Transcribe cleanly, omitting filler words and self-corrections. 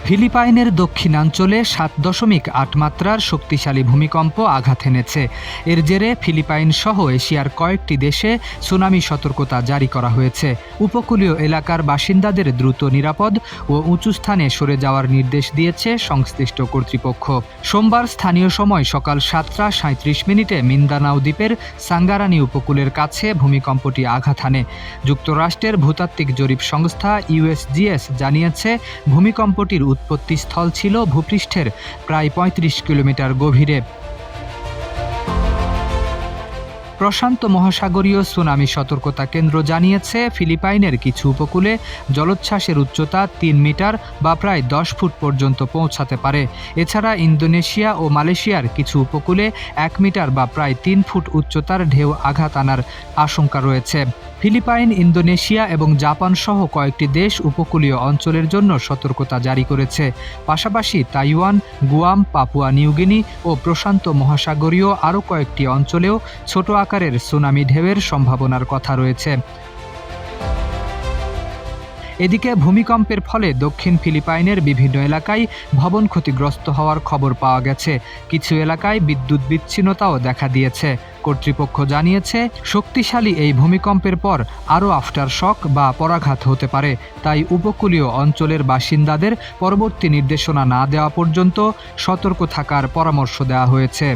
ফিলিপাইনের দক্ষিণাঞ্চলে ৭.৮ মাত্রার শক্তিশালী ভূমিকম্প আঘাত এনেছে। এর জেরে ফিলিপাইন সহ এশিয়ার কয়েকটি দেশে সুনামি সতর্কতা জারি করা হয়েছে। উপকূলীয় এলাকার বাসিন্দাদের দ্রুত নিরাপদ ও উঁচু স্থানে সরে যাওয়ার নির্দেশ দিয়েছে সংশ্লিষ্ট কর্তৃপক্ষ। সোমবার স্থানীয় সময় সকাল ৭টা ৩৭ মিনিটে মিন্দানাও দ্বীপের সাঙ্গারানি উপকূলের কাছে ভূমিকম্পটি আঘাত হানে। যুক্তরাষ্ট্রের ভূতাত্ত্বিক জরিপ সংস্থা USGS জানিয়েছে, ভূমিকম্পটির উৎপত্তিস্থল ছিল ভূপৃষ্ঠের প্রায় ৩৫ কিলোমিটার গভীরে। প্রশান্ত মহাসাগরীয় সুনামি সতর্কতা কেন্দ্র জানিয়েছে, ফিলিপাইনের কিছু উপকূলে জলোচ্ছ্বাসের উচ্চতা ৩ মিটার বা প্রায় ১০ ফুট পর্যন্ত পৌঁছাতে পারে। এছাড়া ইন্দোনেশিয়া ও মালয়েশিয়ার কিছু উপকূলে ১ মিটার বা প্রায় ৩ ফুট উচ্চতার ঢেউ আঘাত আনার আশঙ্কা রয়েছে। ফিলিপাইন, ইন্দোনেশিয়া এবং জাপান সহ কয়েকটি দেশ উপকূলীয় অঞ্চলের জন্য সতর্কতা জারি করেছে। পাশাপাশি তাইওয়ান, গুয়াম, পাপুয়া নিউগিনি ও প্রশান্ত মহাসাগরীয় আরও কয়েকটি অঞ্চলেও ছোট আকারের সুনামি ঢেউয়ের সম্ভাবনার কথা রয়েছে। এদিকে ভূমিকম্পের ফলে দক্ষিণ ফিলিপাইনের বিভিন্ন এলাকায় ভবন ক্ষতিগ্রস্ত হওয়ার খবর পাওয়া গেছে। কিছু এলাকায় বিদ্যুৎ বিচ্ছিন্নতাও দেখা দিয়েছে। কর্তৃপক্ষ জানিয়েছে, শক্তিশালী এই ভূমিকম্পের পর আরও আফটার শক বা পরাঘাত হতে পারে। তাই উপকূলীয় অঞ্চলের বাসিন্দাদের পরবর্তী নির্দেশনা না দেওয়া পর্যন্ত সতর্ক থাকার পরামর্শ দেওয়া হয়েছে।